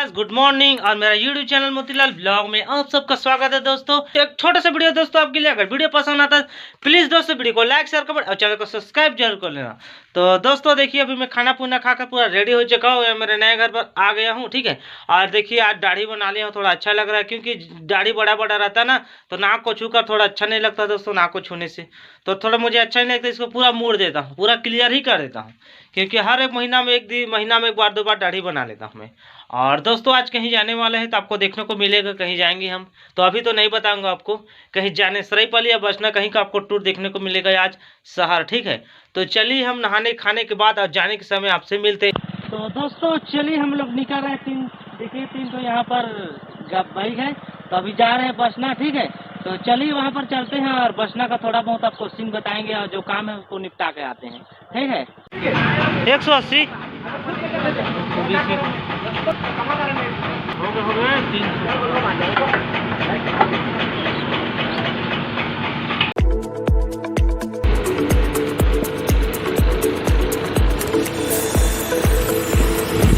Guys, good morning और मेरा YouTube channel Motilal blog में आप सबका स्वागत है। दोस्तों एक छोटा सा वीडियो दोस्तों आपके लिए। अगर वीडियो पसंद आता है प्लीज दोस्तों वीडियो को लाइक शेयर कमेंट और चैनल को सब्सक्राइब जरूर कर लेना। तो दोस्तों देखिए अभी मैं खाना पीना खाकर पूरा रेडी हो चुका हूँ, मेरे नए घर पर आ गया हूँ। ठीक है, और देखिए आज दाढ़ी बना लिया हूँ, थोड़ा अच्छा लग रहा है क्योंकि दाढ़ी बड़ा बड़ा रहता है ना, तो नाक को छूकर थोड़ा अच्छा नहीं लगता दोस्तों। नाक को छूने से तो थोड़ा मुझे अच्छा नहीं लगता, इसको पूरा मोड़ देता हूँ, पूरा क्लियर ही कर देता हूँ क्योंकि हर एक महीना में एक बार दो बार दाढ़ी बना लेता हूँ मैं। और दोस्तों आज कहीं जाने वाले हैं तो आपको देखने को मिलेगा, कहीं जाएंगे हम, तो अभी तो नहीं बताऊंगा आपको। कहीं जाने सरायपाली या बसना कहीं का आपको टूर देखने को मिलेगा आज शहर। ठीक है, तो चलिए हम नहाने खाने के बाद और जाने के समय आपसे मिलते हैं। तो दोस्तों चलिए हम लोग निकल रहे हैं। देखिए तीन तो यहाँ पर बाइक है, तो अभी जा रहे हैं बसना। ठीक है, तो चलिए वहाँ पर चलते हैं और बसना का थोड़ा बहुत आपको सीन बताएंगे और जो काम है उसको निपटा के आते हैं। ठीक है, 180 हो गए 300।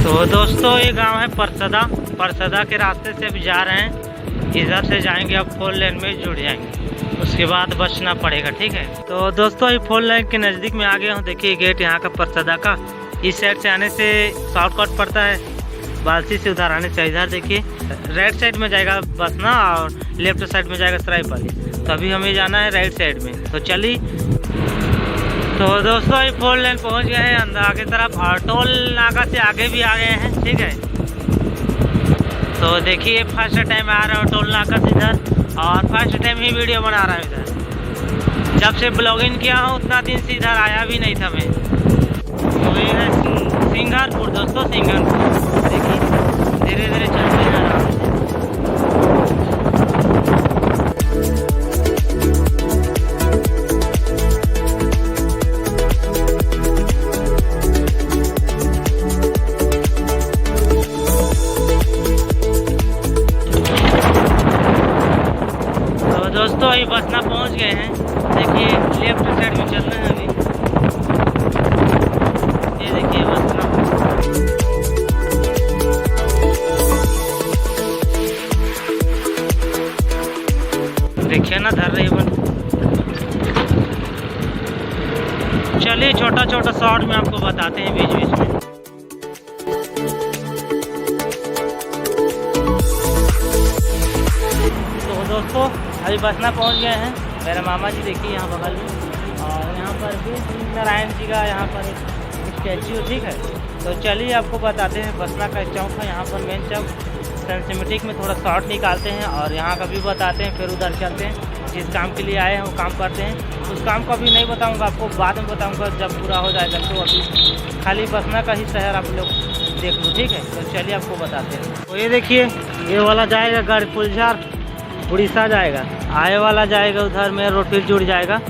तो दोस्तों ये गांव है परसदा के रास्ते से भी जा रहे हैं। इधर से जाएंगे अब 4 लेन में जुड़ जाएंगे, उसके बाद बचना पड़ेगा। ठीक है, तो दोस्तों ये 4 लेन के नज़दीक में आ गया हूँ। देखिए गेट यहाँ का परसदा का, इस साइड से आने से शॉर्टकट पड़ता है, बालसी से उधर आने से इधर देखिए राइट साइड में जाएगा बसना और लेफ्ट साइड में जाएगा सरायपाली। तो अभी हमें जाना है राइट साइड में, तो चलिए। तो दोस्तों ये 4 लेन पहुँच गए हैं अंदर आगे तरफ और टोल नाका से आगे भी आ गए हैं। ठीक है, तो देखिए फर्स्ट टाइम आ रहा हूँ टोल नाका से इधर, और फर्स्ट टाइम ही वीडियो बना रहा हूँ इधर। जब से ब्लॉगिंग किया हूँ उतना दिन से इधर आया भी नहीं था मैं। तो ये है सिंगारपुर दोस्तों, सिंगारपुर। देखिए धीरे धीरे चलते हैं। तो दोस्तों ये बसना पहुंच गए हैं। देखिए लेफ्ट साइड में चलना है अभी। ये देखिए बसना, देखिए ना धर रही बन। चलिए छोटा छोटा शॉर्ट में आपको बताते हैं बीच बीच में। तो दोस्तों अभी बसना पहुंच गए हैं। मेरे मामा जी देखिए यहाँ बगल में, और यहाँ पर भी नारायण जी का यहाँ पर एक स्टैचू। ठीक है, तो चलिए आपको बताते हैं बसना का चौक है यहाँ पर, मेन चौक सिनेमैटिक में थोड़ा शॉर्ट निकालते हैं और यहाँ का भी बताते हैं, फिर उधर चलते हैं। जिस काम के लिए आए हैं वो काम करते हैं। उस काम को अभी नहीं बताऊंगा आपको, बाद में बताऊंगा जब पूरा हो जाएगा। तो अभी खाली बसना का ही शहर आप लोग देख लो। ठीक है, तो चलिए आपको बताते हैं। तो ये देखिए ये वाला जाएगा गाड़ी पुलझार उड़ीसा जाएगा, आए वाला जाएगा उधर में रोड फिर जुड़ जाएगा,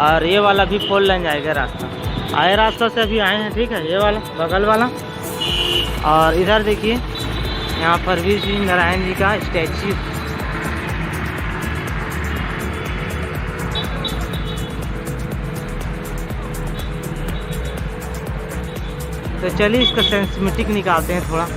और ये वाला भी 4 लेन जाएगा रास्ता। आए रास्ता से अभी आए हैं। ठीक है, ये वाला बगल वाला, और इधर देखिए यहाँ पर भी श्री नारायण जी का स्टैचू। तो चलिए इसका सिनेमैटिक निकालते हैं थोड़ा।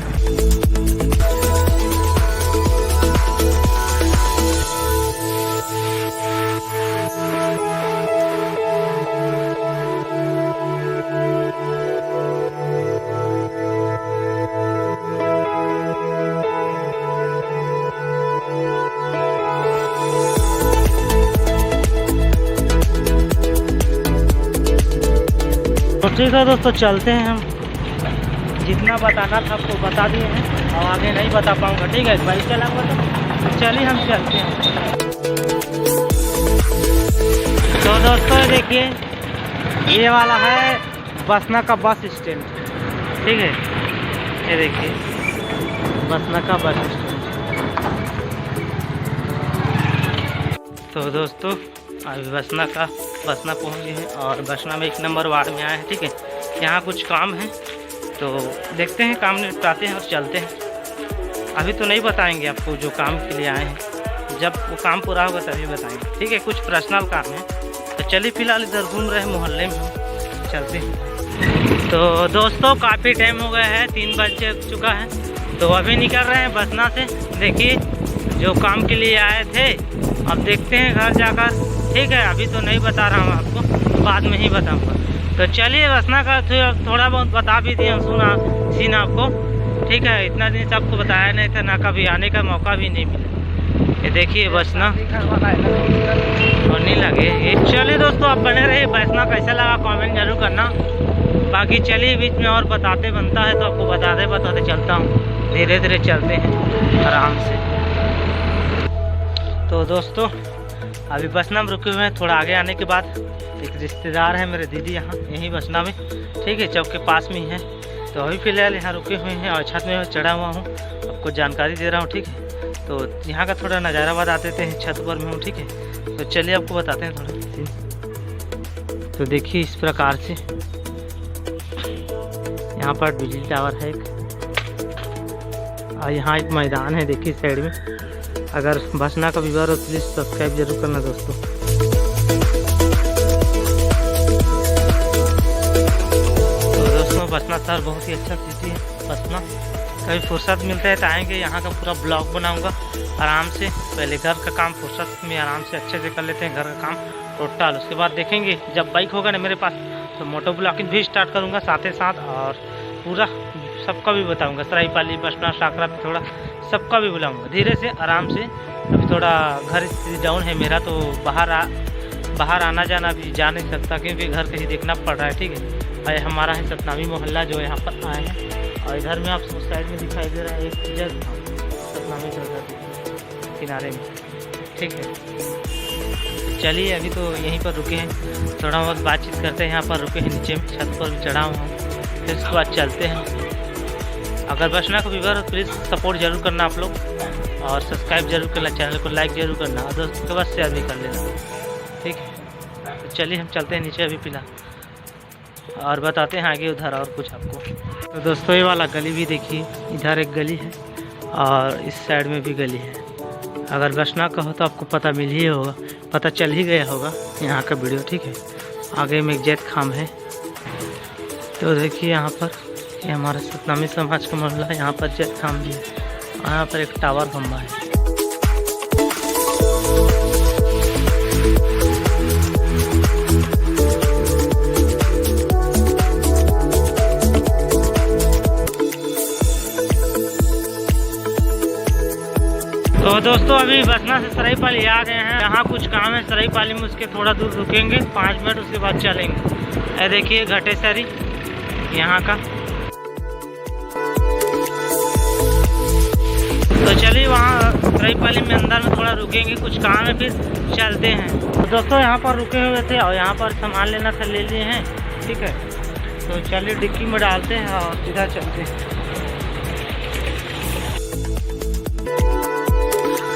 तो ठीक है दोस्तों चलते हैं हम। जितना बताना था आपको बता दिए हैं, और आगे नहीं बता पाऊँगा। ठीक है, बाइक चलाऊँगा तो चलिए हम चलते हैं। तो दोस्तों देखिए ये वाला है बसना का बस स्टैंड। ठीक है, ये देखिए बसना का बस स्टैंड। तो दोस्तों अभी बसना पहुँच गए हैं और बसना में 1 नंबर वार्ड में आए हैं। ठीक है, यहाँ कुछ काम है तो देखते हैं, काम निपटाते हैं और चलते हैं। अभी तो नहीं बताएंगे आपको जो काम के लिए आए हैं, जब वो काम पूरा होगा तभी बताएंगे। ठीक है, कुछ पर्सनल काम है। तो चलिए फिलहाल इधर घूम रहे हैं मोहल्ले में, चलते हैं। तो दोस्तों काफ़ी टाइम हो गया है, 3 बज चुका है तो अभी निकल रहे हैं बसना से। देखिए जो काम के लिए आए थे, अब देखते हैं घर जाकर। ठीक है, अभी तो नहीं बता रहा हूँ आपको, बाद में ही बताऊँगा। तो चलिए बसना का थोड़ा बहुत बता भी दिया सुना सीन आपको। ठीक है, इतना दिन से आपको बताया नहीं था, ना कभी आने का मौका भी नहीं मिला। ये देखिए बसना और नहीं लगे ये। चलिए दोस्तों, आप बने रहिए। बसना कैसा लगा कमेंट जरूर करना। बाकी चलिए बीच में और बताते बनता है तो आपको बताते चलता हूँ। धीरे धीरे चलते हैं आराम से। तो दोस्तों अभी बसना में रुके हुए हैं। थोड़ा आगे आने के बाद एक रिश्तेदार है मेरे दीदी, यहाँ यहीं बसना में। ठीक है, चौक के पास में ही है। तो अभी फिलहाल यहाँ रुके हुए हैं और छत में चढ़ा हुआ हूँ, आपको जानकारी दे रहा हूँ। ठीक है, तो यहाँ का थोड़ा नज़ारा बताते थे। छत पर में हूँ। ठीक है, तो चलिए आपको बताते हैं थोड़ा। तो देखिए इस प्रकार से यहाँ पर बिजली टावर है एक, और यहाँ एक मैदान है देखिए साइड में। अगर बसना का व्यूअर हो प्लीज़ सब्सक्राइब जरूर करना दोस्तों। तो दोस्तों बसना शहर बहुत ही अच्छा सिटी है बसना। कभी फुर्सत मिलता है तो आएंगे, यहाँ का पूरा ब्लॉग बनाऊंगा आराम से। पहले घर का काम फुर्सत में आराम से अच्छे से कर लेते हैं, घर का काम टोटल। उसके बाद देखेंगे जब बाइक होगा ना मेरे पास तो मोटो ब्लॉगिंग भी स्टार्ट करूँगा साथ ही साथ, और पूरा सबका भी बताऊँगा। सरायपाली, बसना, साकरा, थोड़ा सबका भी बुलाऊँगा धीरे से आराम से। अभी थोड़ा घर डाउन है मेरा, तो बाहर आना जाना भी जा नहीं सकता क्योंकि घर से ही देखना पड़ रहा है। ठीक है, और हमारा है सतनामी मोहल्ला जो यहाँ पर आए हैं। और इधर में आप साइड में दिखाई दे रहा है एक जगह सतनामी का घर किनारे में। ठीक है, चलिए अभी तो यहीं पर रुके हैं, थोड़ा बहुत बातचीत करते हैं। यहाँ पर रुके हैं नीचे में, छत पर चढ़ा हुआ हूँ। फिर उसके बाद चलते हैं। अगर बसना को व्यूअर प्लीज़ सपोर्ट जरूर करना आप लोग, और सब्सक्राइब जरूर करना, चैनल को लाइक जरूर करना, और दोस्तों के बाद शेयर भी कर लेना। ठीक है, तो चलिए हम चलते हैं नीचे अभी फिलहाल, और बताते हैं आगे उधर और कुछ आपको। तो दोस्तों ये वाला गली भी देखिए, इधर एक गली है और इस साइड में भी गली है। अगर बसना का हो तो आपको पता मिल ही होगा, पता चल ही गया होगा यहाँ का वीडियो। ठीक है, आगे में एक जैत खाम है। तो देखिए यहाँ पर ये हमारा सतनामी समाज का मोहल्ला है। यहाँ पर जैत खाम भी है, यहाँ पर एक टावर खंबा है। तो दोस्तों अभी बसना से सरायपाली आ गए हैं। यहाँ कुछ काम है सरायपाली में, उसके थोड़ा दूर रुकेंगे 5 मिनट, उसके बाद चलेंगे। ये देखिए घटेसरी यहाँ का। तो चलिए वहाँ सरायपाली में अंदर में थोड़ा रुकेंगे, कुछ काम है, फिर चलते हैं। तो दोस्तों यहाँ पर रुके हुए थे और यहाँ पर सामान लेना था, ले लिए हैं। ठीक है, तो चलिए डिक्की में डालते हैं और सीधा चलते हैं।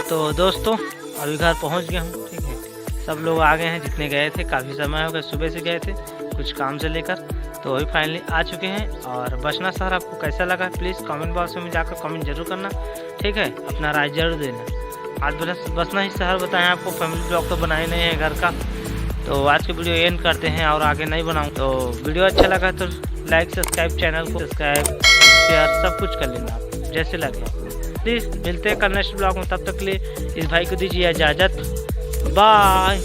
तो दोस्तों अभी घर पहुंच गया हूं। ठीक है, सब लोग आ गए हैं जितने गए थे, काफ़ी समय हो गया, सुबह से गए थे कुछ काम से लेकर। तो अभी फाइनली आ चुके हैं। और बसना शहर आपको कैसा लगा प्लीज़ कमेंट बॉक्स में जाकर कमेंट जरूर करना। ठीक है, अपना राय जरूर देना। आज बसना ही शहर बताएं आपको, फैमिली ब्लॉग तो बनाए नहीं है घर का। तो आज की वीडियो एंड करते हैं और आगे नहीं बनाऊँ। तो वीडियो अच्छा लगा तो लाइक सब्सक्राइब, चैनल को सब्सक्राइब शेयर सब कुछ कर लेना आप जैसे लगे। प्लीज़ मिलते हैं कल नेक्स्ट ब्लॉग में, तब तक के लिए इस भाई को दीजिए इजाज़त। बाय।